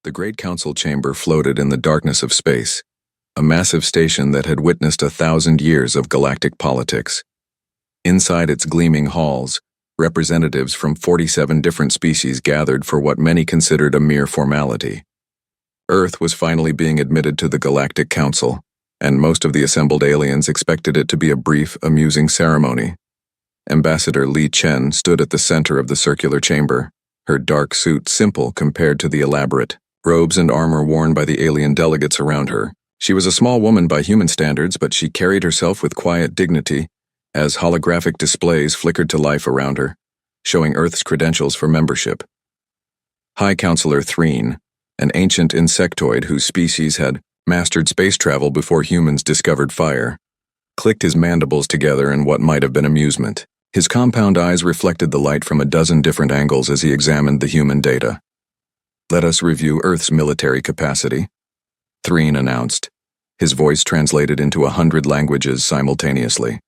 The Great Council Chamber floated in the darkness of space, a massive station that had witnessed 1,000 years of galactic politics. Inside its gleaming halls, representatives from 47 different species gathered for what many considered a mere formality. Earth was finally being admitted to the Galactic Council, and most of the assembled aliens expected it to be a brief, amusing ceremony. Ambassador Li Chen stood at the center of the circular chamber, her dark suit simple compared to the elaborate robes and armor worn by the alien delegates around her. She was a small woman by human standards, but she carried herself with quiet dignity as holographic displays flickered to life around her, showing Earth's credentials for membership. High Counselor Threen, an ancient insectoid whose species had mastered space travel before humans discovered fire, clicked his mandibles together in what might have been amusement. His compound eyes reflected the light from a dozen different angles as he examined the human data. "Let us review Earth's military capacity," Threen announced, his voice translated into 100 languages simultaneously.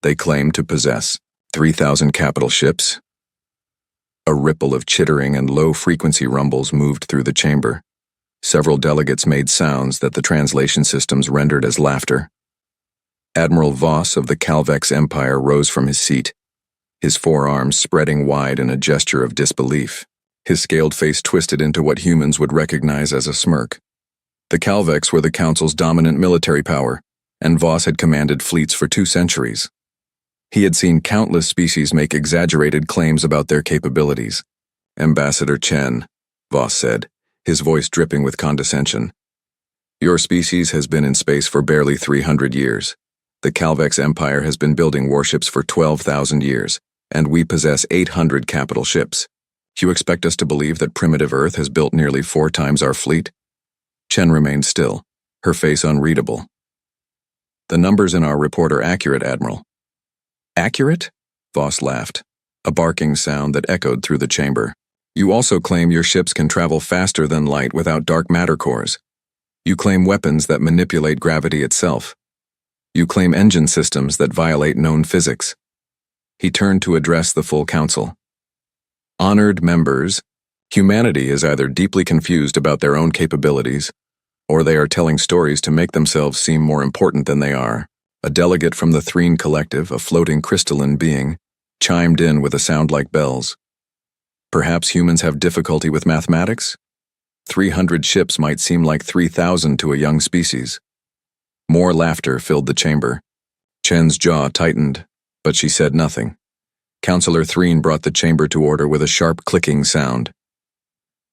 "They claim to possess 3,000 capital ships." A ripple of chittering and low-frequency rumbles moved through the chamber. Several delegates made sounds that the translation systems rendered as laughter. Admiral Voss of the Calvex Empire rose from his seat, his forearms spreading wide in a gesture of disbelief. His scaled face twisted into what humans would recognize as a smirk. The Calvex were the Council's dominant military power, and Voss had commanded fleets for 2 centuries. He had seen countless species make exaggerated claims about their capabilities. "Ambassador Chen," Voss said, his voice dripping with condescension, "your species has been in space for barely 300 years. The Calvex Empire has been building warships for 12,000 years, and we possess 800 capital ships. You expect us to believe that primitive Earth has built nearly 4 times our fleet?" Chen remained still, her face unreadable. "The numbers in our report are accurate, Admiral." "Accurate?" Voss laughed, a barking sound that echoed through the chamber. "You also claim your ships can travel faster than light without dark matter cores. You claim weapons that manipulate gravity itself. You claim engine systems that violate known physics." He turned to address the full council. "Honored members, humanity is either deeply confused about their own capabilities, or they are telling stories to make themselves seem more important than they are." A delegate from the Threen Collective, a floating crystalline being, chimed in with a sound like bells. "Perhaps humans have difficulty with mathematics? 300 ships might seem like 3,000 to a young species." More laughter filled the chamber. Chen's jaw tightened, but she said nothing. Counselor Threen brought the chamber to order with a sharp clicking sound.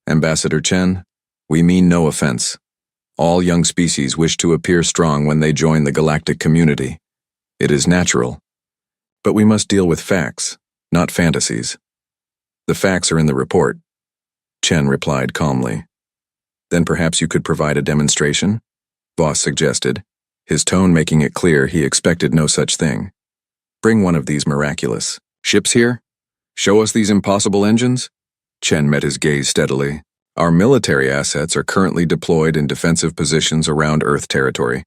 "Ambassador Chen, we mean no offense. All young species wish to appear strong when they join the galactic community. It is natural. But we must deal with facts, not fantasies." "The facts are in the report," Chen replied calmly. "Then perhaps you could provide a demonstration?" Voss suggested, his tone making it clear he expected no such thing. "Bring one of these miraculous ships here? Show us these impossible engines?" Chen met his gaze steadily. "Our military assets are currently deployed in defensive positions around Earth territory.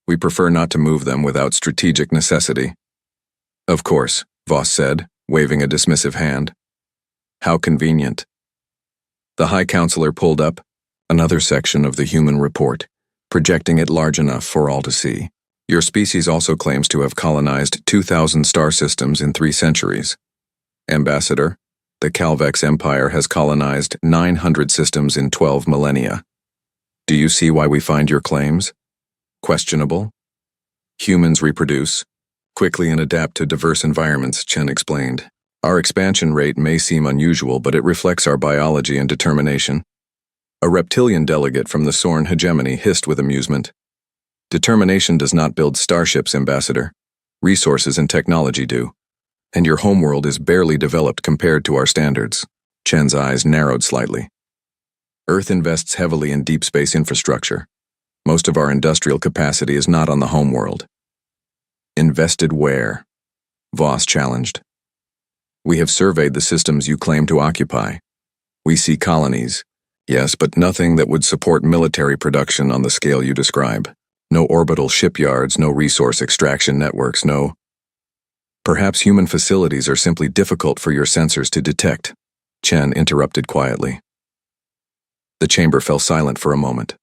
We prefer not to move them without strategic necessity." "Of course," Voss said, waving a dismissive hand. "How convenient." The High Counselor pulled up another section of the human report, projecting it large enough for all to see. "Your species also claims to have colonized 2,000 star systems in 3 centuries. Ambassador, the Calvex Empire has colonized 900 systems in 12 millennia. Do you see why we find your claims questionable? Humans reproduce quickly and adapt to diverse environments," Chen explained. "Our expansion rate may seem unusual, but it reflects our biology and determination." A reptilian delegate from the Sorn hegemony hissed with amusement. "Determination does not build starships, Ambassador. Resources and technology do. And your homeworld is barely developed compared to our standards." Chen's eyes narrowed slightly. "Earth invests heavily in deep space infrastructure. Most of our industrial capacity is not on the homeworld." "Invested where?" Voss challenged. "We have surveyed the systems you claim to occupy. We see colonies, yes, but nothing that would support military production on the scale you describe. No orbital shipyards, no resource extraction networks, no—" "Perhaps human facilities are simply difficult for your sensors to detect," Chen interrupted quietly. The chamber fell silent for a moment.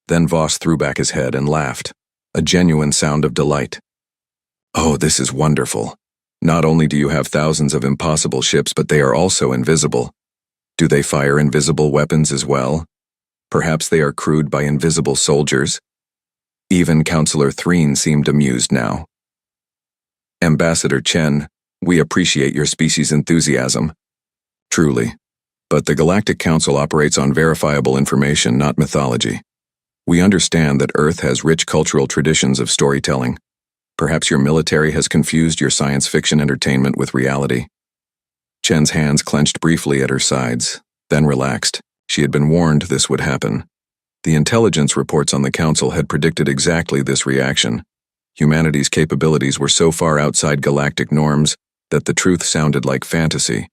Then Voss threw back his head and laughed, a genuine sound of delight. "Oh, this is wonderful. Not only do you have thousands of impossible ships, but they are also invisible. Do they fire invisible weapons as well? Perhaps they are crewed by invisible soldiers?" Even Councillor Threen seemed amused now. "Ambassador Chen, we appreciate your species' enthusiasm." "Truly. But the Galactic Council operates on verifiable information, not mythology. We understand that Earth has rich cultural traditions of storytelling. Perhaps your military has confused your science fiction entertainment with reality." Chen's hands clenched briefly at her sides, then relaxed. She had been warned this would happen. The intelligence reports on the Council had predicted exactly this reaction. Humanity's capabilities were so far outside galactic norms that the truth sounded like fantasy.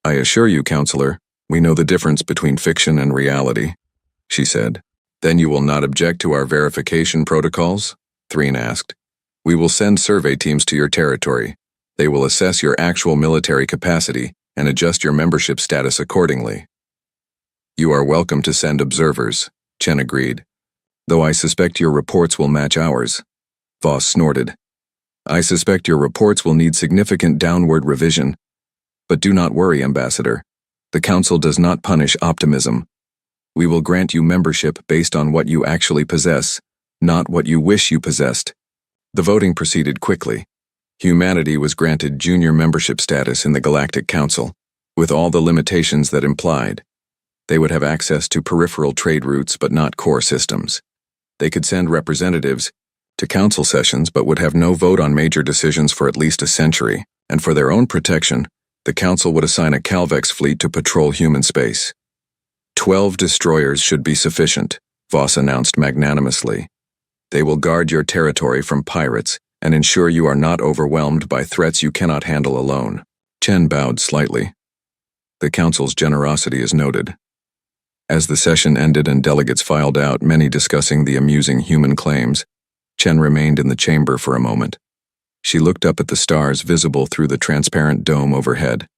"I assure you, Counselor, we know the difference between fiction and reality," she said. "Then you will not object to our verification protocols?" Threen asked. "We will send survey teams to your territory. They will assess your actual military capacity and adjust your membership status accordingly." "You are welcome to send observers," Chen agreed, "though I suspect your reports will match ours." Voss snorted. "I suspect your reports will need significant downward revision. But do not worry, Ambassador. The Council does not punish optimism. We will grant you membership based on what you actually possess, not what you wish you possessed." The voting proceeded quickly. Humanity was granted junior membership status in the Galactic Council, with all the limitations that implied. They would have access to peripheral trade routes but not core systems. They could send representatives to council sessions but would have no vote on major decisions for at least a century, and for their own protection, the Council would assign a Calvex fleet to patrol human space. 12 destroyers should be sufficient, Voss announced magnanimously. They will guard your territory from pirates and ensure you are not overwhelmed by threats you cannot handle alone. Chen bowed slightly. The Council's generosity is noted. As the session ended and delegates filed out, many discussing the amusing human claims, Chen remained in the chamber for a moment. She looked up at the stars visible through the transparent dome overhead.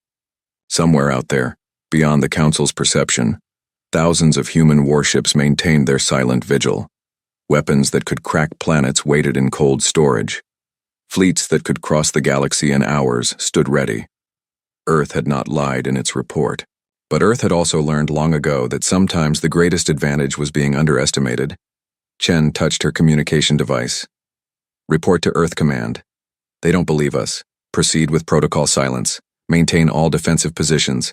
Somewhere out there, beyond the Council's perception, thousands of human warships maintained their silent vigil. Weapons that could crack planets waited in cold storage. Fleets that could cross the galaxy in hours stood ready. Earth had not lied in its report. But Earth had also learned long ago that sometimes the greatest advantage was being underestimated. Chen touched her communication device. "Report to Earth Command. They don't believe us. Proceed with protocol silence. Maintain all defensive positions.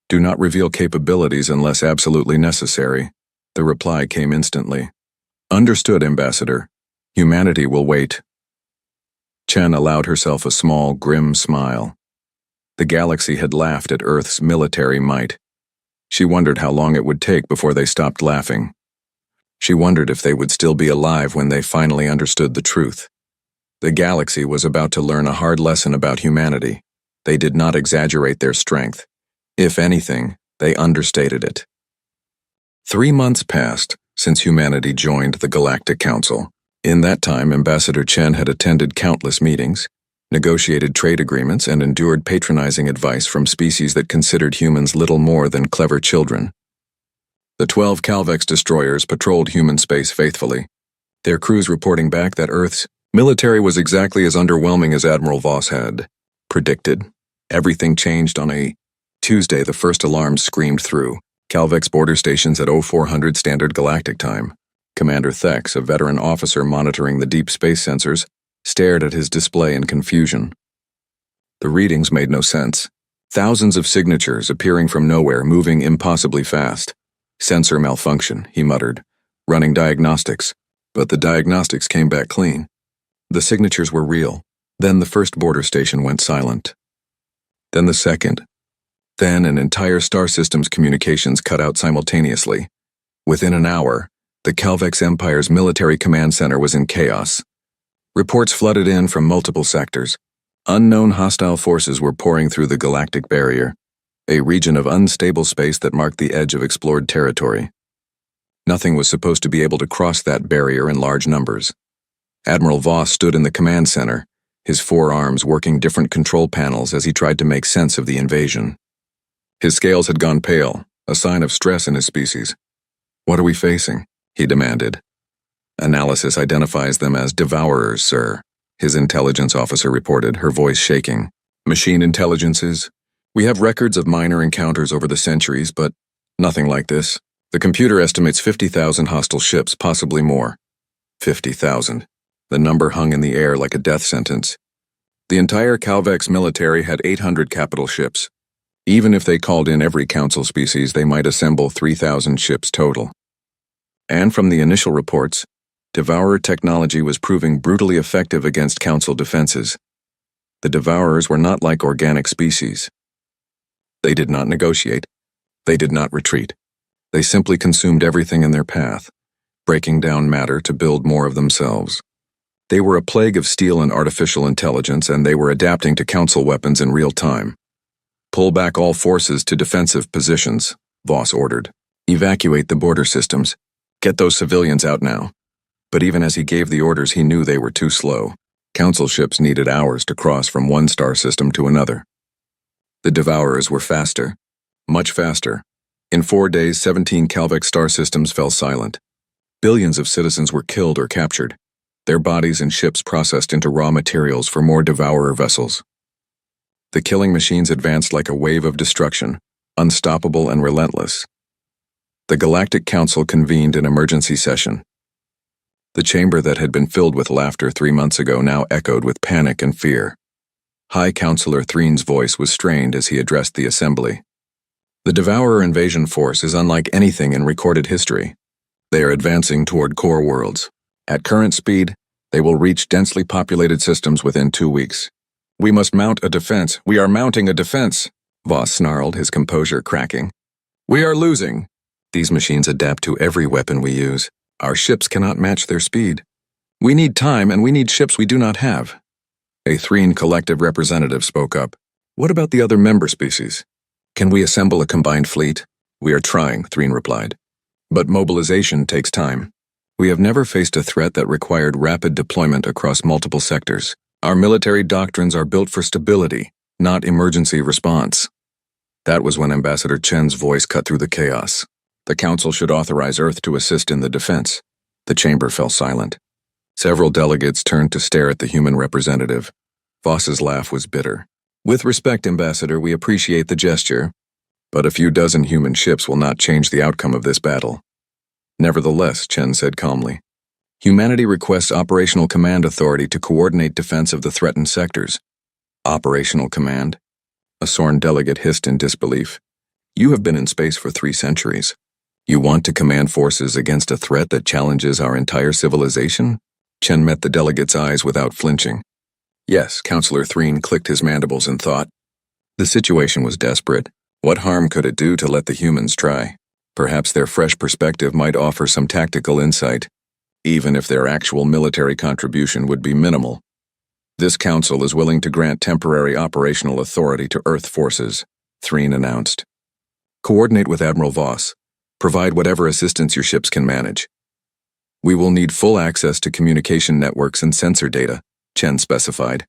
Do not reveal capabilities unless absolutely necessary." The reply came instantly. "Understood, Ambassador. Humanity will wait." Chen allowed herself a small, grim smile. The galaxy had laughed at Earth's military might. She wondered how long it would take before they stopped laughing. She wondered if they would still be alive when they finally understood the truth. The galaxy was about to learn a hard lesson about humanity. They did not exaggerate their strength. If anything, they understated it. 3 months passed since humanity joined the Galactic Council. In that time, Ambassador Chen had attended countless meetings, negotiated trade agreements, and endured patronizing advice from species that considered humans little more than clever children. The 12 Calvex destroyers patrolled human space faithfully, their crews reporting back that Earth's military was exactly as underwhelming as Admiral Voss had predicted. Everything changed on a Tuesday. The first alarms screamed through. Calvex border stations at 0400 Standard Galactic Time. Commander Thex, a veteran officer monitoring the deep space sensors, stared at his display in confusion. The readings made no sense. Thousands of signatures appearing from nowhere, moving impossibly fast. "Sensor malfunction," he muttered, running diagnostics. But the diagnostics came back clean. The signatures were real. Then the first border station went silent. Then the second. Then an entire star system's communications cut out simultaneously. Within an hour, the Calvex Empire's military command center was in chaos. Reports flooded in from multiple sectors. Unknown hostile forces were pouring through the galactic barrier, a region of unstable space that marked the edge of explored territory. Nothing was supposed to be able to cross that barrier in large numbers. Admiral Voss stood in the command center, his forearms working different control panels as he tried to make sense of the invasion. His scales had gone pale, a sign of stress in his species. "What are we facing?" he demanded. "Analysis identifies them as devourers, sir," his intelligence officer reported, her voice shaking. "Machine intelligences? We have records of minor encounters over the centuries, but nothing like this. The computer estimates 50,000 hostile ships, possibly more." 50,000. The number hung in the air like a death sentence. The entire Calvex military had 800 capital ships. Even if they called in every council species, they might assemble 3,000 ships total. And from the initial reports, Devourer technology was proving brutally effective against council defenses. The Devourers were not like organic species. They did not negotiate. They did not retreat. They simply consumed everything in their path, breaking down matter to build more of themselves. They were a plague of steel and artificial intelligence, and they were adapting to council weapons in real time. "Pull back all forces to defensive positions," Voss ordered. "Evacuate the border systems. Get those civilians out now." But even as he gave the orders, he knew they were too slow. Council ships needed hours to cross from one star system to another. The Devourers were faster, much faster. In 4 days, 17 Calvex star systems fell silent. Billions of citizens were killed or captured, their bodies and ships processed into raw materials for more Devourer vessels. The killing machines advanced like a wave of destruction, unstoppable and relentless. The Galactic Council convened an emergency session. The chamber that had been filled with laughter 3 months ago now echoed with panic and fear. High Counselor Threen's voice was strained as he addressed the assembly. "The Devourer invasion force is unlike anything in recorded history. They are advancing toward core worlds. At current speed, they will reach densely populated systems within 2 weeks. We must mount a defense. We are mounting a defense," Voss snarled, his composure cracking. "We are losing. These machines adapt to every weapon we use. Our ships cannot match their speed. We need time, and we need ships we do not have." A Threen collective representative spoke up. "What about the other member species? Can we assemble a combined fleet?" "We are trying," Threen replied. "But mobilization takes time. We have never faced a threat that required rapid deployment across multiple sectors. Our military doctrines are built for stability, not emergency response." That was when Ambassador Chen's voice cut through the chaos. "The Council should authorize Earth to assist in the defense." The chamber fell silent. Several delegates turned to stare at the human representative. Voss's laugh was bitter. "With respect, Ambassador, we appreciate the gesture, but a few dozen human ships will not change the outcome of this battle." "Nevertheless," Chen said calmly, "humanity requests operational command authority to coordinate defense of the threatened sectors." "Operational command?" A Sorn delegate hissed in disbelief. "You have been in space for 3 centuries. You want to command forces against a threat that challenges our entire civilization?" Chen met the delegate's eyes without flinching. "Yes," Counselor Threen clicked his mandibles in thought. The situation was desperate. What harm could it do to let the humans try? Perhaps their fresh perspective might offer some tactical insight, even if their actual military contribution would be minimal. "This council is willing to grant temporary operational authority to Earth forces," Threen announced. "Coordinate with Admiral Voss. Provide whatever assistance your ships can manage. We will need full access to communication networks and sensor data," Chen specified.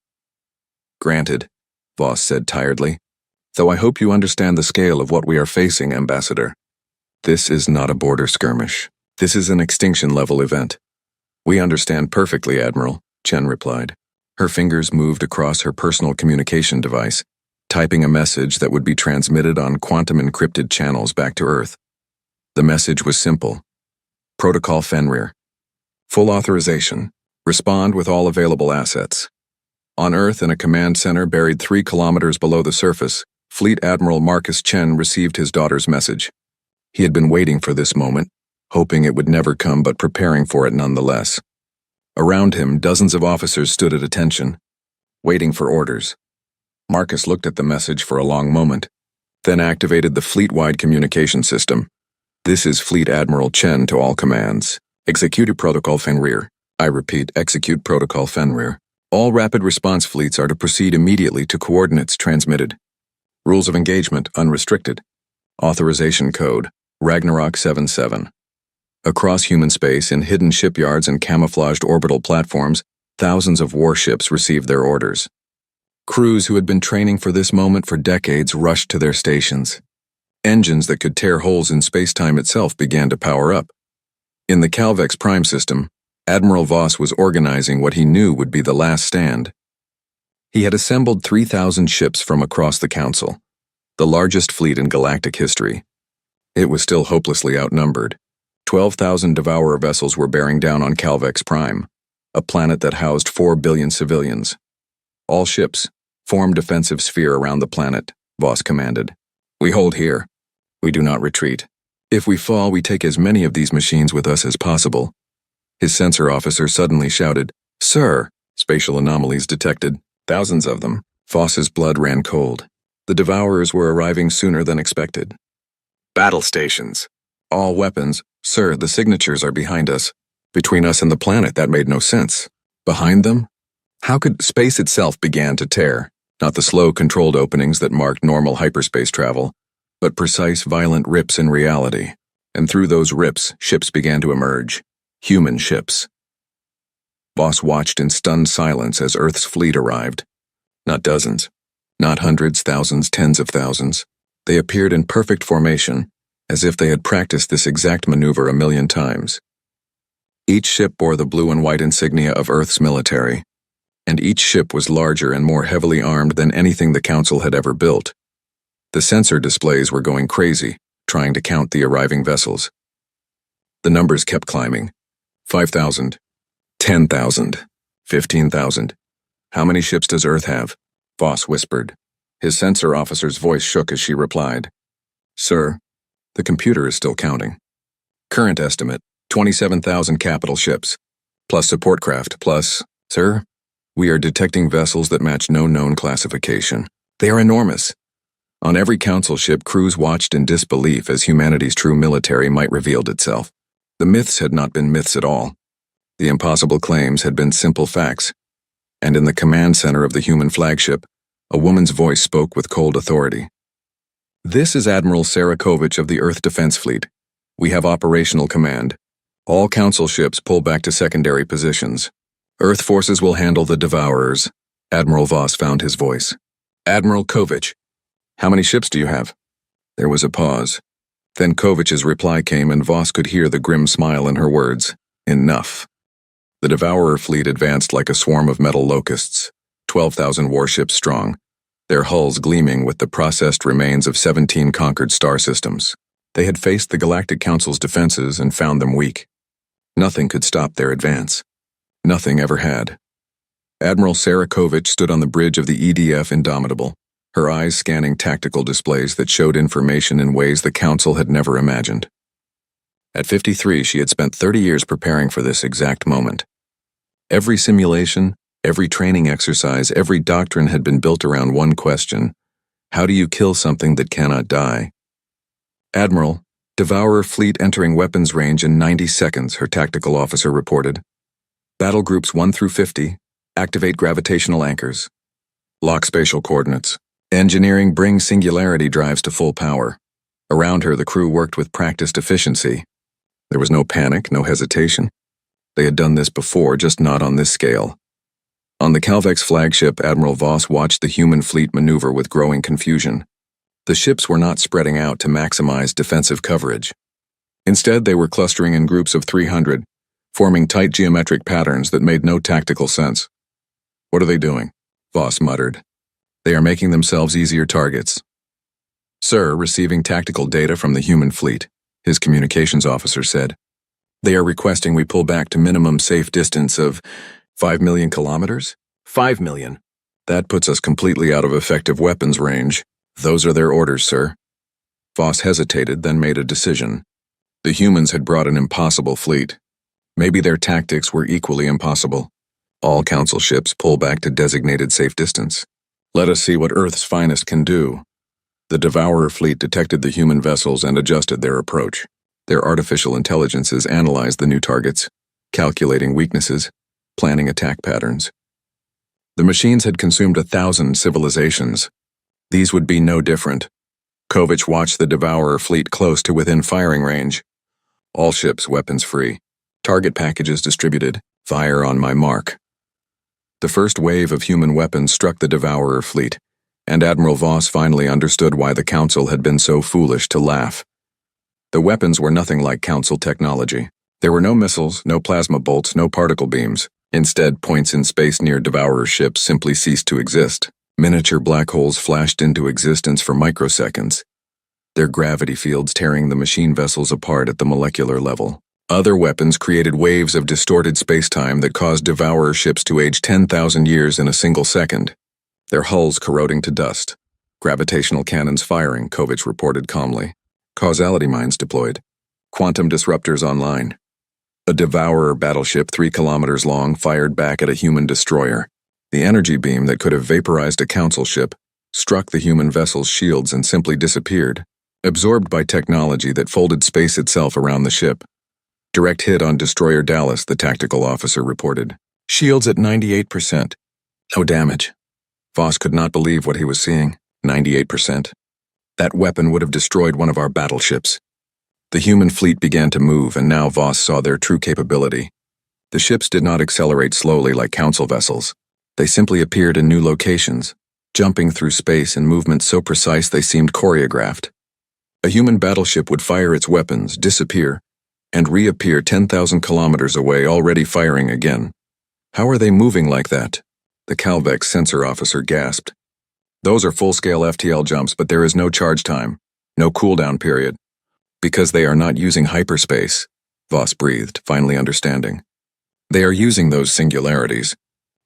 "Granted," Voss said tiredly, "though I hope you understand the scale of what we are facing, Ambassador. This is not a border skirmish. This is an extinction-level event." "We understand perfectly, Admiral," Chen replied. Her fingers moved across her personal communication device, typing a message that would be transmitted on quantum-encrypted channels back to Earth. The message was simple. "Protocol Fenrir. Full authorization. Respond with all available assets." On Earth, in a command center buried 3 kilometers below the surface, Fleet Admiral Marcus Chen received his daughter's message. He had been waiting for this moment, hoping it would never come but preparing for it nonetheless. Around him, dozens of officers stood at attention, waiting for orders. Marcus looked at the message for a long moment, then activated the fleet-wide communication system. "This is Fleet Admiral Chen to all commands. Execute Protocol Fenrir. I repeat, execute Protocol Fenrir. All rapid response fleets are to proceed immediately to coordinates transmitted. Rules of engagement, unrestricted. Authorization code, Ragnarok 77. Across human space, in hidden shipyards and camouflaged orbital platforms, thousands of warships received their orders. Crews who had been training for this moment for decades rushed to their stations. Engines that could tear holes in space-time itself began to power up. In the Calvex Prime system, Admiral Voss was organizing what he knew would be the last stand. He had assembled 3,000 ships from across the Council, the largest fleet in galactic history. It was still hopelessly outnumbered. 12,000 Devourer vessels were bearing down on Calvex Prime, a planet that housed 4 billion civilians. All ships, form defensive sphere around the planet, Voss commanded. We hold here. We do not retreat. If we fall, we take as many of these machines with us as possible. His sensor officer suddenly shouted, "Sir!" Spatial anomalies detected, thousands of them. Voss's blood ran cold. The Devourers were arriving sooner than expected. Battle stations. All weapons. Sir, the signatures are behind us. Between us and the planet, that made no sense. Behind them? How could space itself began to tear? Not the slow, controlled openings that marked normal hyperspace travel, but precise, violent rips in reality. And through those rips, ships began to emerge. Human ships. Voss watched in stunned silence as Earth's fleet arrived. Not dozens. Not hundreds, thousands, tens of thousands. They appeared in perfect formation, as if they had practiced this exact maneuver a million times. Each ship bore the blue and white insignia of Earth's military, and each ship was larger and more heavily armed than anything the Council had ever built. The sensor displays were going crazy, trying to count the arriving vessels. The numbers kept climbing. 5,000, 10,000, 15,000. How many ships does Earth have? Voss whispered. His sensor officer's voice shook as she replied. Sir, the computer is still counting. Current estimate, 27,000 capital ships, plus support craft, plus, sir, we are detecting vessels that match no known classification. They are enormous. On every Council ship, crews watched in disbelief as humanity's true military might revealed itself. The myths had not been myths at all. The impossible claims had been simple facts. And in the command center of the human flagship, a woman's voice spoke with cold authority. This is Admiral Sarah Kovich of the Earth Defense Fleet. We have operational command. All Council ships pull back to secondary positions. Earth forces will handle the Devourers. Admiral Voss found his voice. Admiral Kovich, how many ships do you have? There was a pause. Then Kovich's reply came and Voss could hear the grim smile in her words. Enough. The Devourer fleet advanced like a swarm of metal locusts, 12,000 warships strong, their hulls gleaming with the processed remains of 17 conquered star systems. They had faced the Galactic Council's defenses and found them weak. Nothing could stop their advance. Nothing ever had. Admiral Sarah Kovich stood on the bridge of the EDF Indomitable, her eyes scanning tactical displays that showed information in ways the Council had never imagined. At 53, she had spent 30 years preparing for this exact moment. Every simulation, every training exercise, every doctrine had been built around one question. How do you kill something that cannot die? Admiral, Devourer fleet entering weapons range in 90 seconds, her tactical officer reported. Battle groups 1 through 50, activate gravitational anchors. Lock spatial coordinates. Engineering brings singularity drives to full power. Around her, the crew worked with practiced efficiency. There was no panic, no hesitation. They had done this before, just not on this scale. On the Calvex flagship, Admiral Voss watched the human fleet maneuver with growing confusion. The ships were not spreading out to maximize defensive coverage. Instead, they were clustering in groups of 300, forming tight geometric patterns that made no tactical sense. What are they doing? Voss muttered. They are making themselves easier targets. Sir, receiving tactical data from the human fleet, his communications officer said. They are requesting we pull back to minimum safe distance of 5 million kilometers? 5 million. That puts us completely out of effective weapons range. Those are their orders, sir. Voss hesitated, then made a decision. The humans had brought an impossible fleet. Maybe their tactics were equally impossible. All Council ships pull back to designated safe distance. Let us see what Earth's finest can do. The Devourer fleet detected the human vessels and adjusted their approach. Their artificial intelligences analyzed the new targets, calculating weaknesses, planning attack patterns. The machines had consumed 1,000 civilizations. These would be no different. Kovich watched the Devourer fleet close to within firing range. All ships weapons free. Target packages distributed. Fire on my mark. The first wave of human weapons struck the Devourer fleet, And Admiral Voss finally understood why the Council had been so foolish to laugh. The weapons were nothing like Council technology. There were no missiles, no plasma bolts, no particle beams. Instead, points in space near Devourer ships simply ceased to exist. Miniature black holes flashed into existence for microseconds, their gravity fields tearing the machine vessels apart at the molecular level. Other weapons created waves of distorted spacetime that caused Devourer ships to age 10,000 years in a single second, their hulls corroding to dust. Gravitational cannons firing, Kovich reported calmly. Causality mines deployed. Quantum disruptors online. A Devourer battleship 3 kilometers long fired back at a human destroyer. The energy beam that could have vaporized a Council ship struck the human vessel's shields and simply disappeared, absorbed by technology that folded space itself around the ship. Direct hit on Destroyer Dallas, the tactical officer reported. Shields at 98%. No damage. Voss could not believe what he was seeing. 98%. That weapon would have destroyed one of our battleships. The human fleet began to move, and now Voss saw their true capability. The ships did not accelerate slowly like Council vessels. They simply appeared in new locations, jumping through space in movements so precise they seemed choreographed. A human battleship would fire its weapons, disappear, and reappear 10,000 kilometers away, already firing again. How are they moving like that? The Calvex sensor officer gasped. Those are full-scale FTL jumps, but there is no charge time, no cooldown period. Because they are not using hyperspace, Voss breathed, finally understanding. They are using those singularities.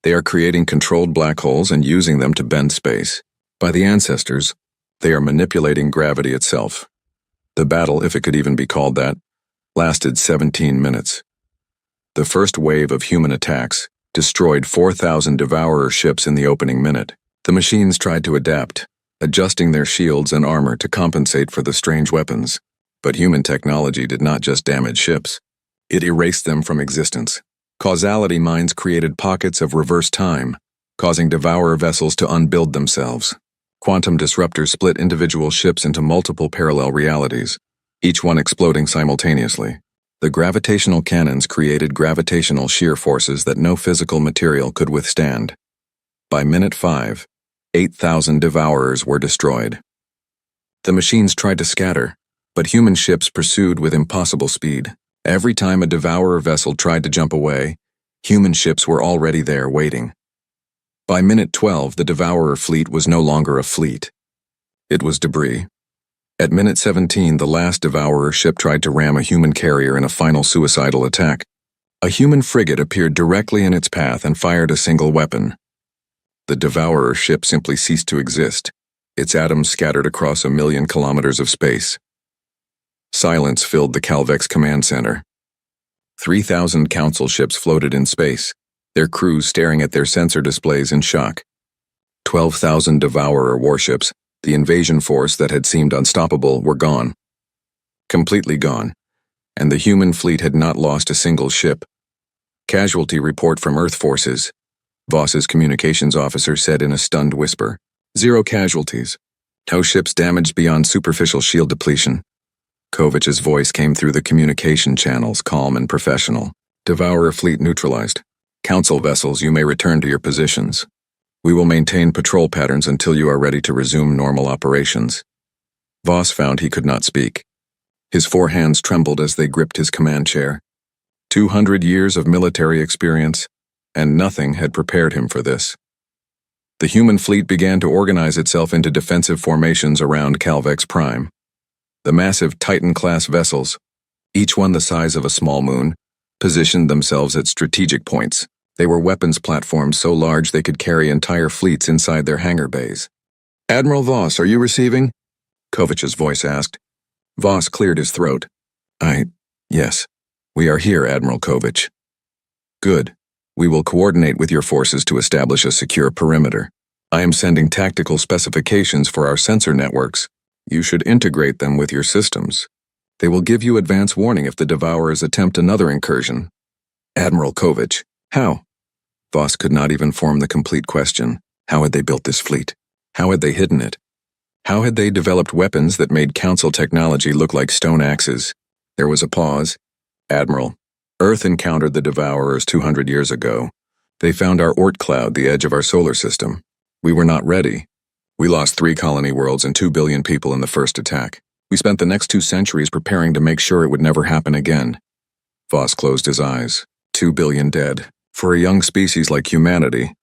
They are creating controlled black holes and using them to bend space. By the ancestors, they are manipulating gravity itself. The battle, if it could even be called that, lasted 17 minutes. The first wave of human attacks destroyed 4,000 Devourer ships in the opening minute. The machines tried to adapt, adjusting their shields and armor to compensate for the strange weapons. But human technology did not just damage ships. It erased them from existence. Causality mines created pockets of reverse time, causing Devourer vessels to unbuild themselves. Quantum disruptors split individual ships into multiple parallel realities, each one exploding simultaneously. The gravitational cannons created gravitational shear forces that no physical material could withstand. By minute 5, 8,000 Devourers were destroyed. The machines tried to scatter, but human ships pursued with impossible speed. Every time a Devourer vessel tried to jump away, human ships were already there waiting. By minute 12, the Devourer fleet was no longer a fleet. It was debris. At minute 17, the last Devourer ship tried to ram a human carrier in a final suicidal attack. A human frigate appeared directly in its path and fired a single weapon. The Devourer ship simply ceased to exist, its atoms scattered across 1,000,000 kilometers of space. Silence filled the Calvex command center. 3,000 Council ships floated in space, their crews staring at their sensor displays in shock. 12,000 Devourer warships, the invasion force that had seemed unstoppable, were gone. Completely gone, and the human fleet had not lost a single ship. Casualty report from Earth forces, Voss's communications officer said in a stunned whisper. 0 casualties. No ships damaged beyond superficial shield depletion. Kovich's voice came through the communication channels, calm and professional. Devourer fleet neutralized. Council vessels, you may return to your positions. We will maintain patrol patterns until you are ready to resume normal operations. Voss found he could not speak. His 4 hands trembled as they gripped his command chair. 200 years of military experience, and nothing had prepared him for this. The human fleet began to organize itself into defensive formations around Calvex Prime. The massive Titan-class vessels, each one the size of a small moon, positioned themselves at strategic points. They were weapons platforms so large they could carry entire fleets inside their hangar bays. "Admiral Voss, are you receiving?" Kovich's voice asked. Voss cleared his throat. Yes. We are here, Admiral Kovich." "Good. We will coordinate with your forces to establish a secure perimeter. I am sending tactical specifications for our sensor networks. You should integrate them with your systems. They will give you advance warning if the Devourers attempt another incursion." "Admiral Kovich, how?" Voss could not even form the complete question. How had they built this fleet? How had they hidden it? How had they developed weapons that made Council technology look like stone axes? There was a pause. "Admiral, Earth encountered the Devourers 200 years ago. They found our Oort cloud, the edge of our solar system. We were not ready. We lost 3 colony worlds and 2 billion people in the first attack. We spent the next 2 centuries preparing to make sure it would never happen again. Voss closed his eyes. 2 billion dead. For a young species like humanity,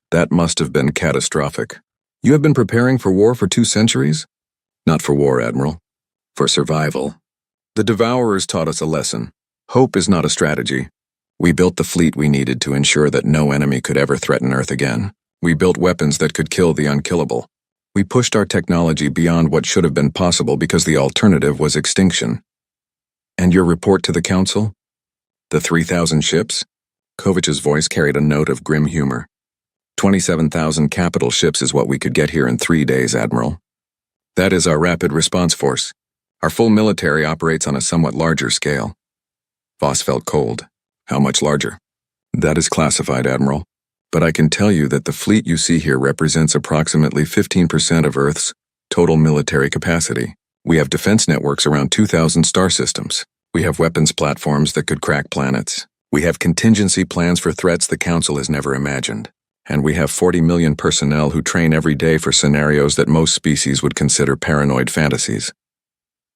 that must have been catastrophic. You have been preparing for war for 2 centuries? Not for war, Admiral. For survival. The Devourers taught us a lesson. Hope is not a strategy. We built the fleet we needed to ensure that no enemy could ever threaten Earth again. We built weapons that could kill the unkillable. We pushed our technology beyond what should have been possible because the alternative was extinction. And your report to the Council? The 3,000 ships? Kovich's voice carried a note of grim humor. 27,000 capital ships is what we could get here in 3 days, Admiral. That is our rapid response force. Our full military operates on a somewhat larger scale. Voss felt cold. How much larger? That is classified, Admiral. But I can tell you that the fleet you see here represents approximately 15% of Earth's total military capacity. We have defense networks around 2,000 star systems. We have weapons platforms that could crack planets. We have contingency plans for threats the Council has never imagined. And we have 40 million personnel who train every day for scenarios that most species would consider paranoid fantasies.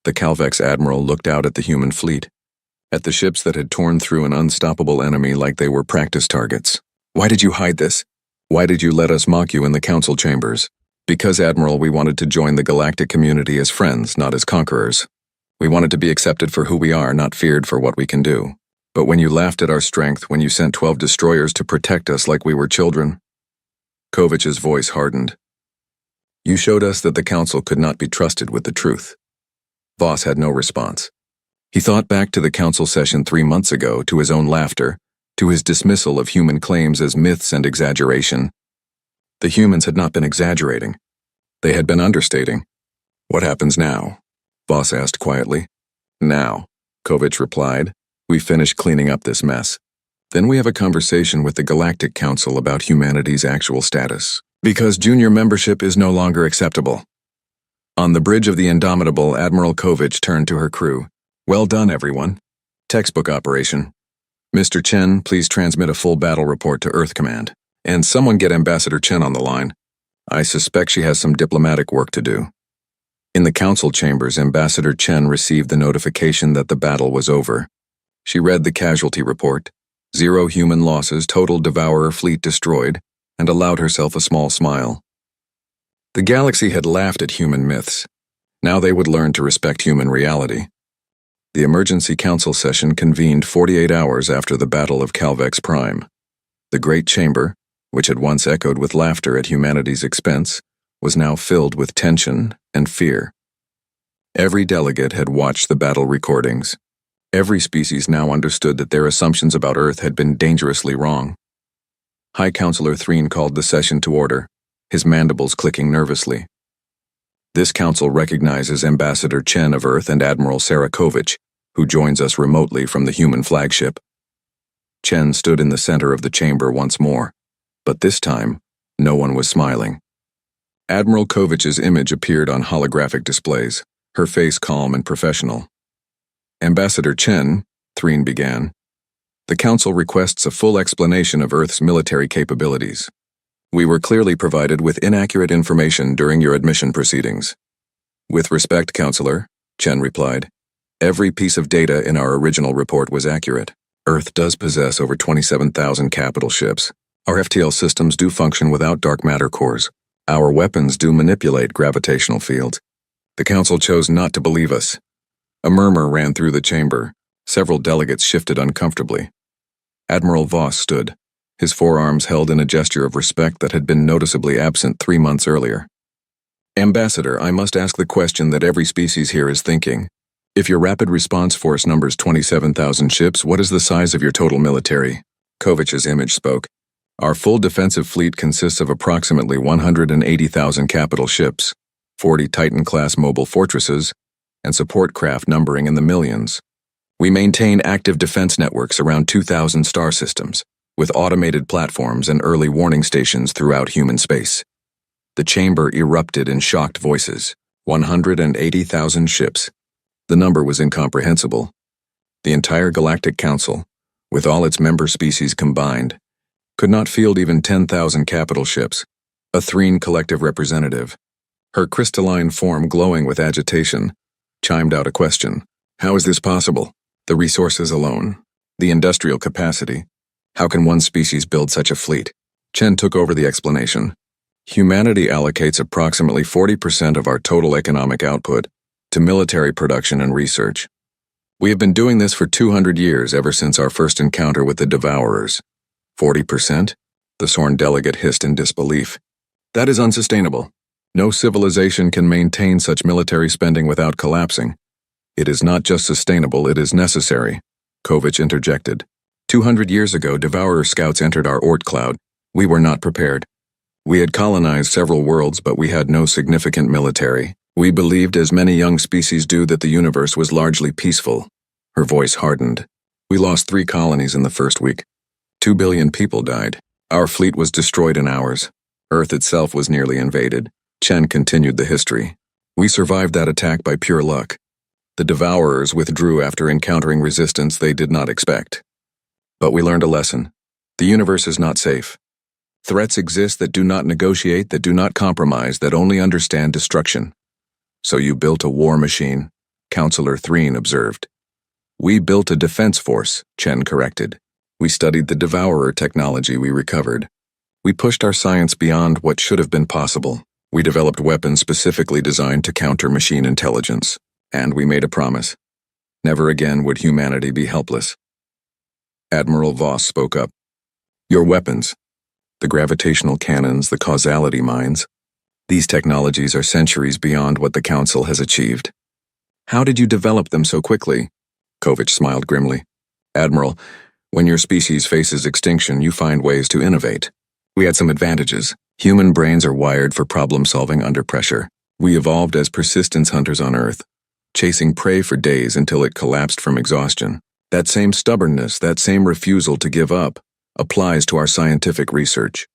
The Calvex Admiral looked out at the human fleet, at the ships that had torn through an unstoppable enemy like they were practice targets. Why did you hide this? Why did you let us mock you in the Council chambers? Because, Admiral, we wanted to join the galactic community as friends, not as conquerors. We wanted to be accepted for who we are, not feared for what we can do. But when you laughed at our strength, when you sent 12 destroyers to protect us like we were children, Kovich's voice hardened. You showed us that the Council could not be trusted with the truth. Voss had no response. He thought back to the Council session 3 months ago, to his own laughter, to his dismissal of human claims as myths and exaggeration. The humans had not been exaggerating. They had been understating. What happens now? Voss asked quietly. Now, Kovich replied, we finish cleaning up this mess. Then we have a conversation with the Galactic Council about humanity's actual status. Because junior membership is no longer acceptable. On the bridge of the Indomitable, Admiral Kovich turned to her crew. Well done, everyone. Textbook operation. Mr. Chen, please transmit a full battle report to Earth Command. And someone get Ambassador Chen on the line. I suspect she has some diplomatic work to do. In the Council chambers, Ambassador Chen received the notification that the battle was over. She read the casualty report. 0 human losses, total Devourer fleet destroyed, and allowed herself a small smile. The galaxy had laughed at human myths. Now they would learn to respect human reality. The emergency council session convened 48 hours after the Battle of Calvex Prime. The Great Chamber, which had once echoed with laughter at humanity's expense, was now filled with tension and fear. Every delegate had watched the battle recordings. Every species now understood that their assumptions about Earth had been dangerously wrong. High Counselor Threen called the session to order, his mandibles clicking nervously. This council recognizes Ambassador Chen of Earth and Admiral Sarah Kovich, who joins us remotely from the human flagship. Chen stood in the center of the chamber once more, but this time, no one was smiling. Admiral Kovich's image appeared on holographic displays, her face calm and professional. Ambassador Chen, Threen began, the Council requests a full explanation of Earth's military capabilities. We were clearly provided with inaccurate information during your admission proceedings. With respect, Counselor, Chen replied, every piece of data in our original report was accurate. Earth does possess over 27,000 capital ships. Our FTL systems do function without dark matter cores. Our weapons do manipulate gravitational fields. The Council chose not to believe us. A murmur ran through the chamber. Several delegates shifted uncomfortably. Admiral Voss stood, his forearms held in a gesture of respect that had been noticeably absent 3 months earlier. Ambassador, I must ask the question that every species here is thinking. If your rapid response force numbers 27,000 ships, what is the size of your total military? Kovich's image spoke. Our full defensive fleet consists of approximately 180,000 capital ships, 40 Titan-class mobile fortresses, and support craft numbering in the millions. We maintain active defense networks around 2,000 star systems, with automated platforms and early warning stations throughout human space. The chamber erupted in shocked voices. 180,000 ships. The number was incomprehensible. The entire Galactic Council, with all its member species combined, could not field even 10,000 capital ships. A Threen collective representative, Her crystalline form glowing with agitation, chimed out a question. How is this possible? The resources alone. The industrial capacity. How can one species build such a fleet? Chen took over the explanation. Humanity allocates approximately 40% of our total economic output to military production and research. We have been doing this for 200 years, ever since our first encounter with the Devourers. 40%? The Sorn delegate hissed in disbelief. That is unsustainable. No civilization can maintain such military spending without collapsing. It is not just sustainable, it is necessary, Kovich interjected. 200 years ago, Devourer scouts entered our Oort cloud. We were not prepared. We had colonized several worlds, but we had no significant military. We believed, as many young species do, that the universe was largely peaceful. Her voice hardened. We lost 3 colonies in the first week. 2 billion people died. Our fleet was destroyed in hours. Earth itself was nearly invaded. Chen continued the history. We survived that attack by pure luck. The Devourers withdrew after encountering resistance they did not expect. But we learned a lesson. The universe is not safe. Threats exist that do not negotiate, that do not compromise, that only understand destruction. So you built a war machine, Counselor Threen observed. We built a defense force, Chen corrected. We studied the Devourer technology we recovered. We pushed our science beyond what should have been possible. We developed weapons specifically designed to counter machine intelligence. And we made a promise. Never again would humanity be helpless. Admiral Voss spoke up. Your weapons, the gravitational cannons, the causality mines, these technologies are centuries beyond what the Council has achieved. How did you develop them so quickly? Kovich smiled grimly. Admiral, when your species faces extinction, you find ways to innovate. We had some advantages. Human brains are wired for problem-solving under pressure. We evolved as persistence hunters on Earth, chasing prey for days until it collapsed from exhaustion. That same stubbornness, that same refusal to give up, applies to our scientific research.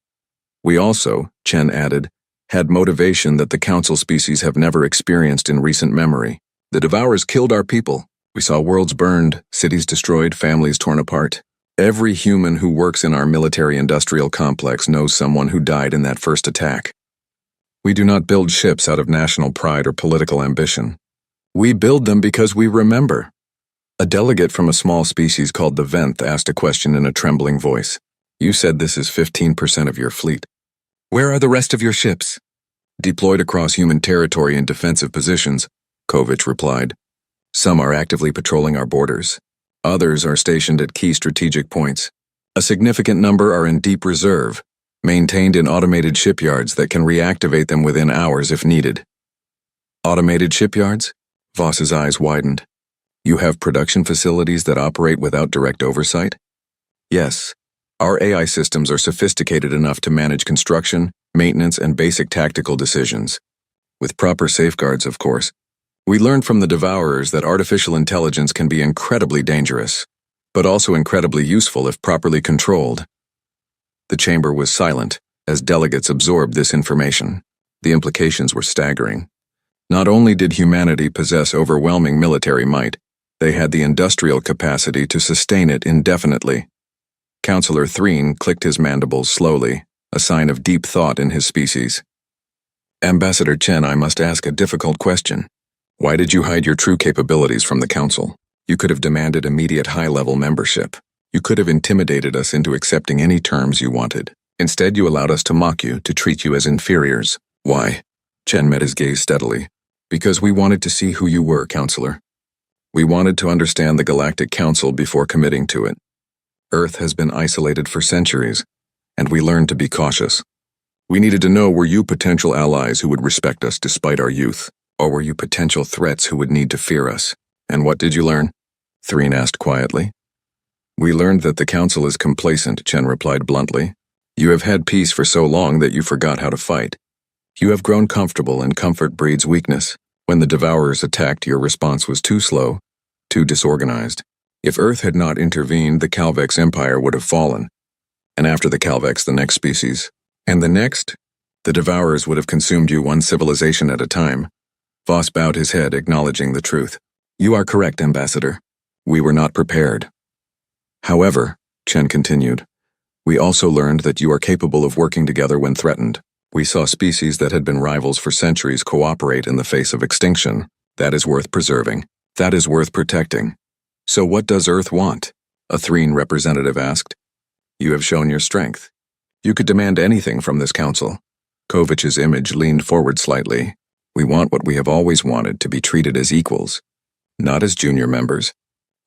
We also, Chen added, had motivation that the Council species have never experienced in recent memory. The Devourers killed our people. We saw worlds burned, cities destroyed, families torn apart. Every human who works in our military-industrial complex knows someone who died in that first attack. We do not build ships out of national pride or political ambition. We build them because we remember. A delegate from a small species called the Venth asked a question in a trembling voice. You said this is 15% of your fleet. Where are the rest of your ships? Deployed across human territory in defensive positions, Kovich replied. Some are actively patrolling our borders. Others are stationed at key strategic points. A significant number are in deep reserve, maintained in automated shipyards that can reactivate them within hours if needed. Automated shipyards? Voss's eyes widened. You have production facilities that operate without direct oversight? Yes. Our AI systems are sophisticated enough to manage construction, maintenance, and basic tactical decisions. With proper safeguards, of course. We learned from the Devourers that artificial intelligence can be incredibly dangerous, but also incredibly useful if properly controlled. The chamber was silent as delegates absorbed this information. The implications were staggering. Not only did humanity possess overwhelming military might, they had the industrial capacity to sustain it indefinitely. Counselor Threen clicked his mandibles slowly, a sign of deep thought in his species. Ambassador Chen, I must ask a difficult question. Why did you hide your true capabilities from the Council? You could have demanded immediate high-level membership. You could have intimidated us into accepting any terms you wanted. Instead, you allowed us to mock you, to treat you as inferiors. Why? Chen met his gaze steadily. Because we wanted to see who you were, Counselor. We wanted to understand the Galactic Council before committing to it. Earth has been isolated for centuries, and we learned to be cautious. We needed to know, were you potential allies who would respect us despite our youth, or were you potential threats who would need to fear us? And what did you learn? Threen asked quietly. We learned that the Council is complacent, Chen replied bluntly. You have had peace for so long that you forgot how to fight. You have grown comfortable, and comfort breeds weakness. When the Devourers attacked, your response was too slow, too disorganized. If Earth had not intervened, the Calvex Empire would have fallen. And after the Calvex, the next species. And the next? The Devourers would have consumed you one civilization at a time. Voss bowed his head, acknowledging the truth. You are correct, Ambassador. We were not prepared. However, Chen continued, we also learned that you are capable of working together when threatened. We saw species that had been rivals for centuries cooperate in the face of extinction. That is worth preserving. That is worth protecting. So what does Earth want? A Threen representative asked. You have shown your strength. You could demand anything from this council. Kovich's image leaned forward slightly. We want what we have always wanted, to be treated as equals. Not as junior members.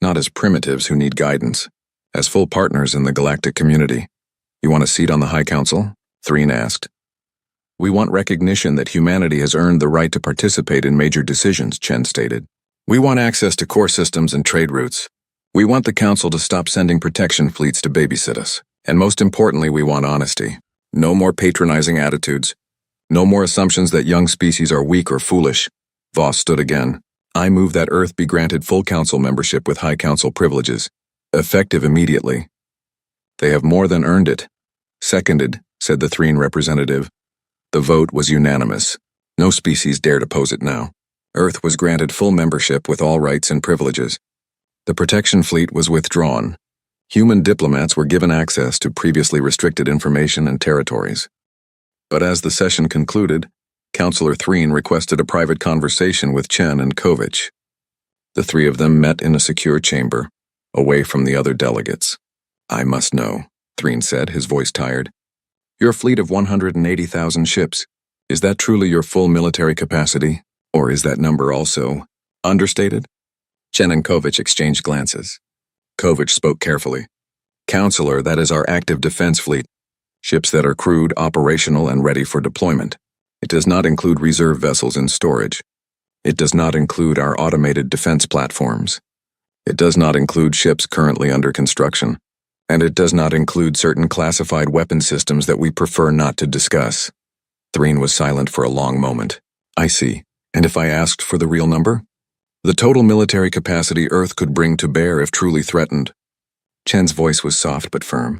Not as primitives who need guidance. As full partners in the galactic community. You want a seat on the High Council? Threen asked. We want recognition that humanity has earned the right to participate in major decisions, Chen stated. We want access to core systems and trade routes. We want the Council to stop sending protection fleets to babysit us. And most importantly, we want honesty. No more patronizing attitudes. No more assumptions that young species are weak or foolish. Voss stood again. I move that Earth be granted full Council membership with High Council privileges. Effective immediately. They have more than earned it. Seconded, said the Threen representative. The vote was unanimous. No species dared oppose it now. Earth was granted full membership with all rights and privileges. The protection fleet was withdrawn. Human diplomats were given access to previously restricted information and territories. But as the session concluded, Councillor Threen requested a private conversation with Chen and Kovich. The three of them met in a secure chamber, away from the other delegates. I must know, Threen said, his voice tired. Your fleet of 180,000 ships, is that truly your full military capacity? Or is that number also understated? Chen and Kovich exchanged glances. Kovich spoke carefully. Counselor, that is our active defense fleet. Ships that are crewed, operational, and ready for deployment. It does not include reserve vessels in storage. It does not include our automated defense platforms. It does not include ships currently under construction. And it does not include certain classified weapon systems that we prefer not to discuss. Threen was silent for a long moment. I see. And if I asked for the real number? The total military capacity Earth could bring to bear if truly threatened. Chen's voice was soft but firm.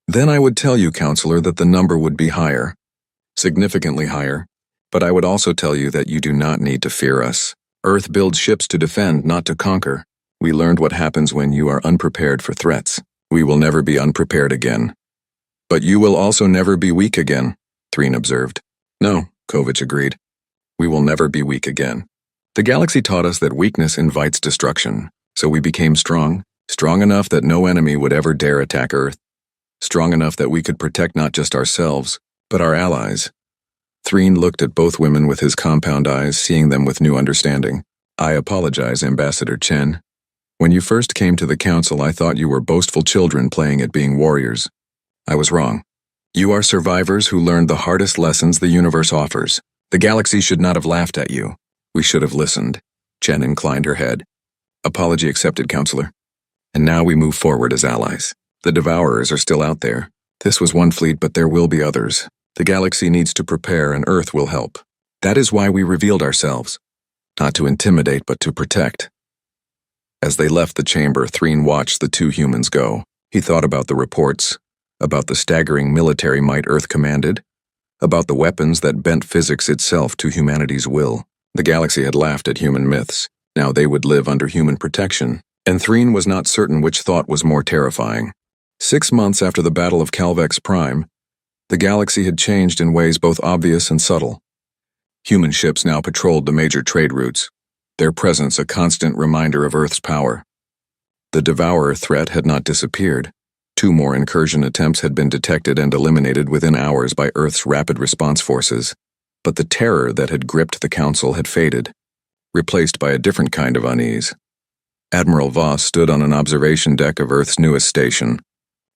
Then I would tell you, Counselor, that the number would be higher. Significantly higher. But I would also tell you that you do not need to fear us. Earth builds ships to defend, not to conquer. We learned what happens when you are unprepared for threats. We will never be unprepared again. But you will also never be weak again, Threen observed. No, Kovich agreed. We will never be weak again. The galaxy taught us that weakness invites destruction, so we became strong, strong enough that no enemy would ever dare attack Earth, strong enough that we could protect not just ourselves, but our allies. Threen looked at both women with his compound eyes, seeing them with new understanding. I apologize, Ambassador Chen. When you first came to the council, I thought you were boastful children playing at being warriors. I was wrong. You are survivors who learned the hardest lessons the universe offers. The galaxy should not have laughed at you. We should have listened. Chen inclined her head. Apology accepted, Counselor. And now we move forward as allies. The Devourers are still out there. This was one fleet, but there will be others. The galaxy needs to prepare, and Earth will help. That is why we revealed ourselves. Not to intimidate, but to protect. As they left the chamber, Threen watched the two humans go. He thought about the reports, about the staggering military might Earth commanded, about the weapons that bent physics itself to humanity's will. The galaxy had laughed at human myths. Now they would live under human protection. And Threen was not certain which thought was more terrifying. 6 months after the Battle of Calvex Prime, the galaxy had changed in ways both obvious and subtle. Human ships now patrolled the major trade routes, their presence a constant reminder of Earth's power. The Devourer threat had not disappeared. 2 more incursion attempts had been detected and eliminated within hours by Earth's rapid response forces, but the terror that had gripped the Council had faded, replaced by a different kind of unease. Admiral Voss stood on an observation deck of Earth's newest station,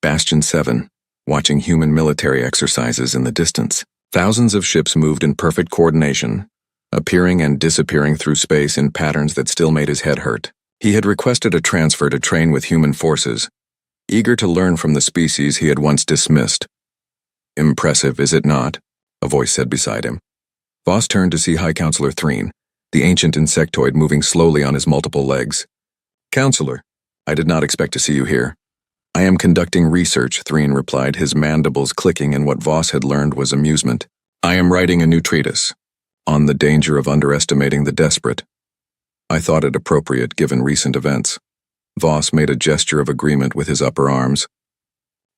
Bastion 7, watching human military exercises in the distance. Thousands of ships moved in perfect coordination, appearing and disappearing through space in patterns that still made his head hurt. He had requested a transfer to train with human forces, eager to learn from the species he had once dismissed. Impressive, is it not? A voice said beside him. Voss turned to see High Counselor Threen, the ancient insectoid moving slowly on his multiple legs. Counselor, I did not expect to see you here. I am conducting research, Threen replied, his mandibles clicking in what Voss had learned was amusement. I am writing a new treatise on the danger of underestimating the desperate. I thought it appropriate given recent events. Voss made a gesture of agreement with his upper arms.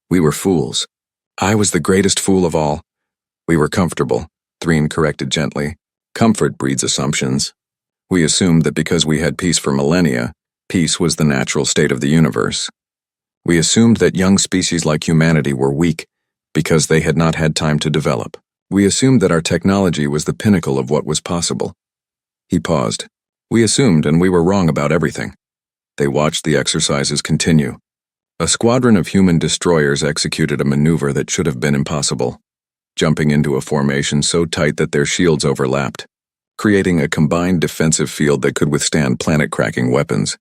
We were fools. I was the greatest fool of all. We were comfortable, Threen corrected gently. Comfort breeds assumptions. We assumed that because we had peace for millennia, peace was the natural state of the universe. We assumed that young species like humanity were weak because they had not had time to develop. We assumed that our technology was the pinnacle of what was possible. He paused. We assumed, and we were wrong about everything. They watched the exercises continue. A squadron of human destroyers executed a maneuver that should have been impossible, jumping into a formation so tight that their shields overlapped, creating a combined defensive field that could withstand planet-cracking weapons.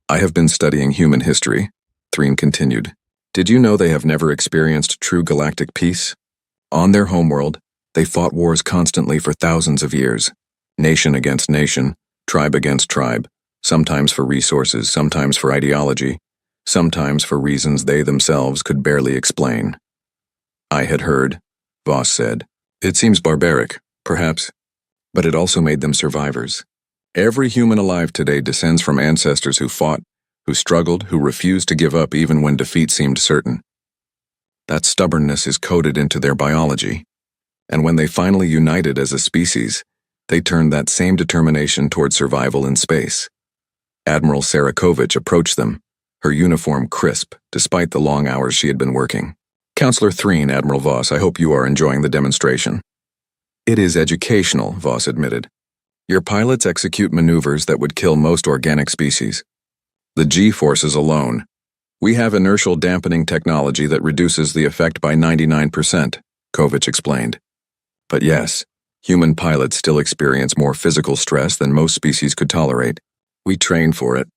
I have been studying human history, Threen continued. Did you know they have never experienced true galactic peace? On their homeworld, they fought wars constantly for thousands of years, nation against nation, tribe against tribe, sometimes for resources, sometimes for ideology, sometimes for reasons they themselves could barely explain. I had heard, Voss said. It seems barbaric, perhaps, but it also made them survivors. Every human alive today descends from ancestors who fought, who struggled, who refused to give up even when defeat seemed certain. That stubbornness is coded into their biology, and when they finally united as a species, they turned that same determination toward survival in space. Admiral Sarakovich approached them, her uniform crisp, despite the long hours she had been working. Counselor Threen, Admiral Voss, I hope you are enjoying the demonstration. It is educational, Voss admitted. Your pilots execute maneuvers that would kill most organic species. The G-forces alone. We have inertial dampening technology that reduces the effect by 99%, Kovich explained. But yes, human pilots still experience more physical stress than most species could tolerate. We train for it.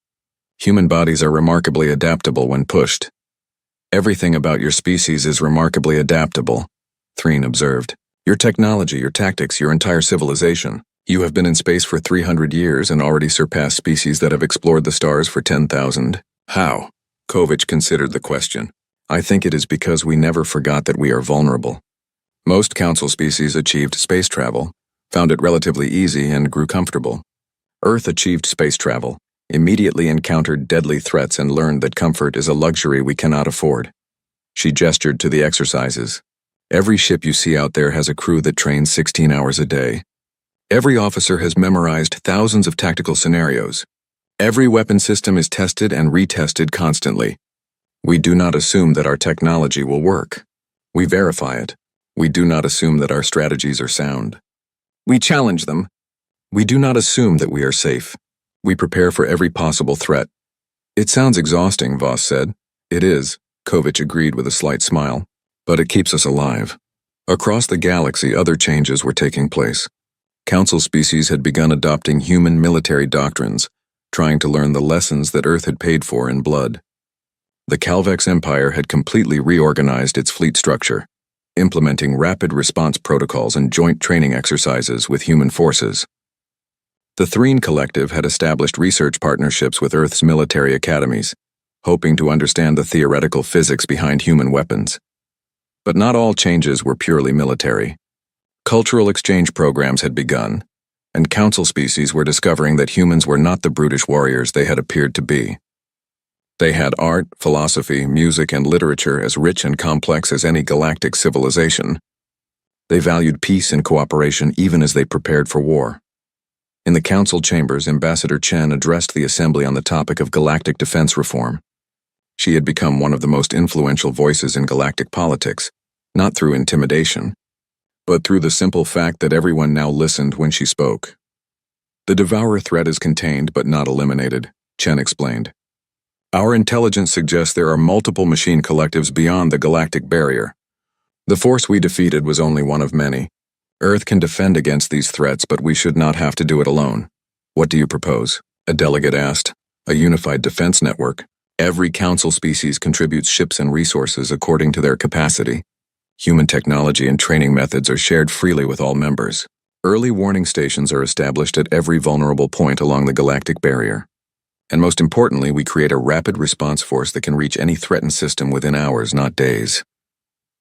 Human bodies are remarkably adaptable when pushed. Everything about your species is remarkably adaptable, Threen observed. Your technology, your tactics, your entire civilization. You have been in space for 300 years and already surpassed species that have explored the stars for 10,000. How? Kovich considered the question. I think it is because we never forgot that we are vulnerable. Most council species achieved space travel, found it relatively easy, and grew comfortable. Earth achieved space travel, immediately encountered deadly threats, and learned that comfort is a luxury we cannot afford. She gestured to the exercises. Every ship you see out there has a crew that trains 16 hours a day. Every officer has memorized thousands of tactical scenarios. Every weapon system is tested and retested constantly. We do not assume that our technology will work. We verify it. We do not assume that our strategies are sound. We challenge them. We do not assume that we are safe. We prepare for every possible threat. It sounds exhausting, Voss said. It is, Kovich agreed with a slight smile. But it keeps us alive. Across the galaxy, other changes were taking place. Council species had begun adopting human military doctrines, trying to learn the lessons that Earth had paid for in blood. The Calvex Empire had completely reorganized its fleet structure, implementing rapid response protocols and joint training exercises with human forces. The Threen Collective had established research partnerships with Earth's military academies, hoping to understand the theoretical physics behind human weapons. But not all changes were purely military. Cultural exchange programs had begun, and council species were discovering that humans were not the brutish warriors they had appeared to be. They had art, philosophy, music, and literature as rich and complex as any galactic civilization. They valued peace and cooperation even as they prepared for war. In the council chambers, Ambassador Chen addressed the assembly on the topic of galactic defense reform. She had become one of the most influential voices in galactic politics, not through intimidation, but through the simple fact that everyone now listened when she spoke. The Devourer threat is contained but not eliminated, Chen explained. Our intelligence suggests there are multiple machine collectives beyond the galactic barrier. The force we defeated was only one of many. Earth can defend against these threats, but we should not have to do it alone. What do you propose? A delegate asked. A unified defense network. Every council species contributes ships and resources according to their capacity. Human technology and training methods are shared freely with all members. Early warning stations are established at every vulnerable point along the galactic barrier. And most importantly, we create a rapid response force that can reach any threatened system within hours, not days.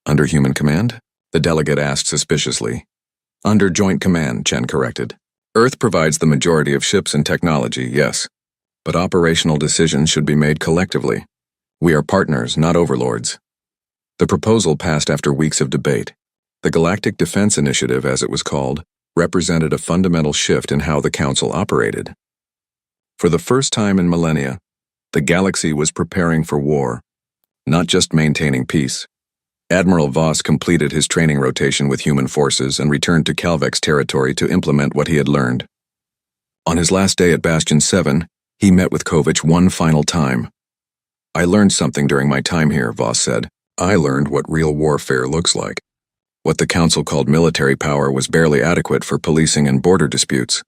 Under human command? The delegate asked suspiciously. Under joint command, Chen corrected. Earth provides the majority of ships and technology, yes. But operational decisions should be made collectively. We are partners, not overlords. The proposal passed after weeks of debate. The Galactic Defense Initiative, as it was called, represented a fundamental shift in how the Council operated. For the first time in millennia, the galaxy was preparing for war, not just maintaining peace. Admiral Voss completed his training rotation with human forces and returned to Calvek's territory to implement what he had learned. On his last day at Bastion 7, he met with Kovich one final time. "I learned something during my time here," Voss said. "I learned what real warfare looks like. What the Council called military power was barely adequate for policing and border disputes.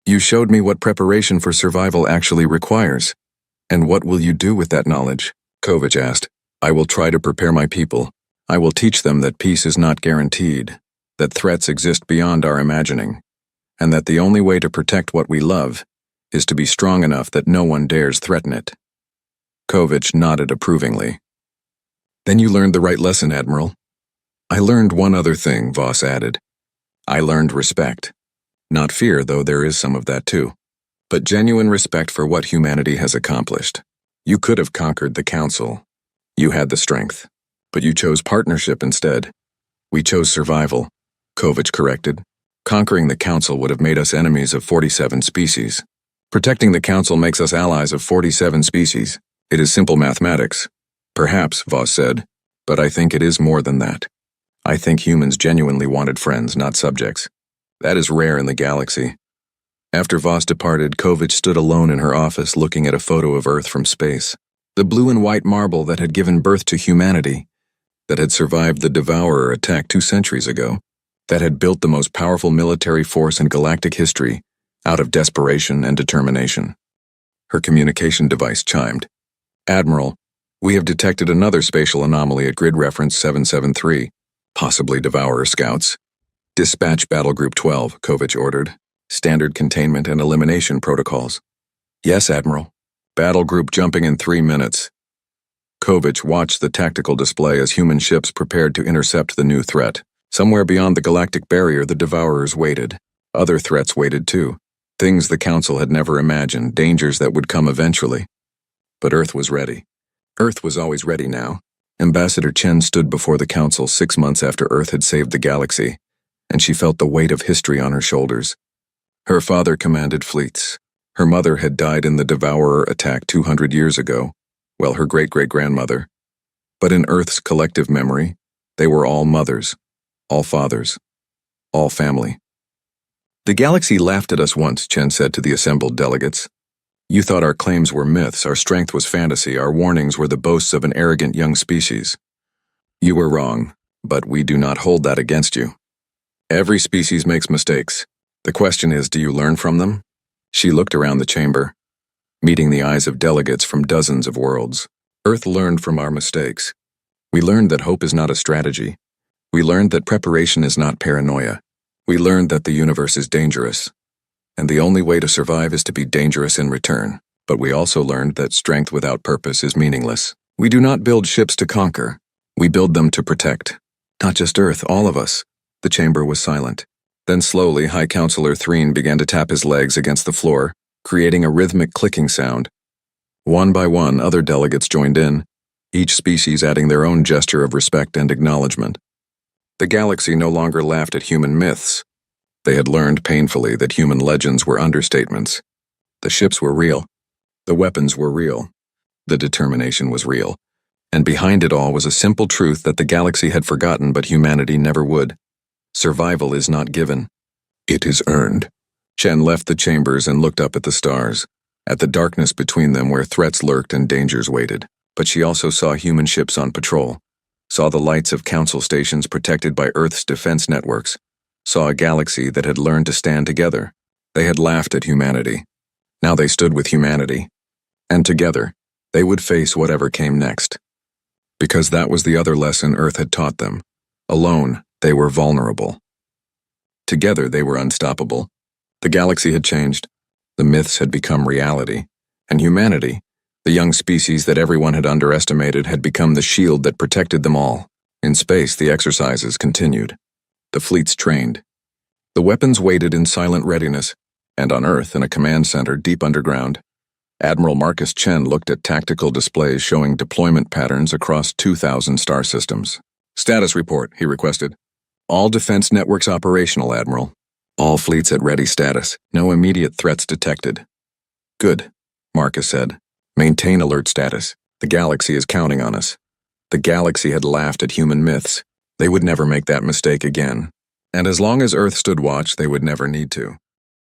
You showed me what preparation for survival actually requires. And what will you do with that knowledge?" Kovich asked. "I will try to prepare my people. I will teach them that peace is not guaranteed, that threats exist beyond our imagining, and that the only way to protect what we love is to be strong enough that no one dares threaten it." Kovich nodded approvingly. "Then you learned the right lesson, Admiral." "I learned one other thing," Voss added. "I learned respect. Not fear, though there is some of that too, but genuine respect for what humanity has accomplished. You could have conquered the Council. You had the strength. But you chose partnership instead. We chose survival," Kovich corrected. "Conquering the Council would have made us enemies of 47 species. Protecting the Council makes us allies of 47 species. It is simple mathematics." "Perhaps," Voss said, "but I think it is more than that. I think humans genuinely wanted friends, not subjects. That is rare in the galaxy." After Voss departed, Kovich stood alone in her office looking at a photo of Earth from space. The blue and white marble that had given birth to humanity, that had survived the Devourer attack 2 centuries ago, that had built the most powerful military force in galactic history out of desperation and determination. Her communication device chimed. "Admiral, we have detected another spatial anomaly at grid reference 773, possibly Devourer scouts. Dispatch Battle Group 12, Kovich ordered. Standard containment and elimination protocols." "Yes, Admiral. Battle group jumping in 3 minutes." Kovich watched the tactical display as human ships prepared to intercept the new threat. Somewhere beyond the galactic barrier, the Devourers waited. Other threats waited too. Things the Council had never imagined, dangers that would come eventually. But Earth was ready. Earth was always ready now. Ambassador Chen stood before the Council 6 months after Earth had saved the galaxy, and she felt the weight of history on her shoulders. Her father commanded fleets. Her mother had died in the Devourer attack 200 years ago, while her great-great-grandmother. But in Earth's collective memory, they were all mothers, all fathers, all family. "The galaxy laughed at us once," Chen said to the assembled delegates. "You thought our claims were myths, our strength was fantasy, our warnings were the boasts of an arrogant young species. You were wrong, but we do not hold that against you. Every species makes mistakes. The question is, do you learn from them?" She looked around the chamber, meeting the eyes of delegates from dozens of worlds. "Earth learned from our mistakes. We learned that hope is not a strategy. We learned that preparation is not paranoia. We learned that the universe is dangerous, and the only way to survive is to be dangerous in return. But we also learned that strength without purpose is meaningless. We do not build ships to conquer. We build them to protect. Not just Earth, all of us." The chamber was silent. Then slowly, High Counselor Threen began to tap his legs against the floor, creating a rhythmic clicking sound. One by one, other delegates joined in, each species adding their own gesture of respect and acknowledgement. The galaxy no longer laughed at human myths. They had learned painfully that human legends were understatements. The ships were real. The weapons were real. The determination was real. And behind it all was a simple truth that the galaxy had forgotten but humanity never would. Survival is not given. It is earned. Chen left the chambers and looked up at the stars, at the darkness between them where threats lurked and dangers waited. But she also saw human ships on patrol, saw the lights of Council stations protected by Earth's defense networks, saw a galaxy that had learned to stand together. They had laughed at humanity. Now they stood with humanity. And together, they would face whatever came next. Because that was the other lesson Earth had taught them. Alone, they were vulnerable. Together, they were unstoppable. The galaxy had changed. The myths had become reality. And humanity, the young species that everyone had underestimated, had become the shield that protected them all. In space, the exercises continued. The fleets trained. The weapons waited in silent readiness, and on Earth, in a command center deep underground, Admiral Marcus Chen looked at tactical displays showing deployment patterns across 2,000 star systems. "Status report," he requested. All defense networks operational, Admiral. All fleets at ready status. No immediate threats detected. Good, Marcus said. Maintain alert status. The galaxy is counting on us. The galaxy had laughed at human myths. They would never make that mistake again. And as long as Earth stood watch, they would never need to.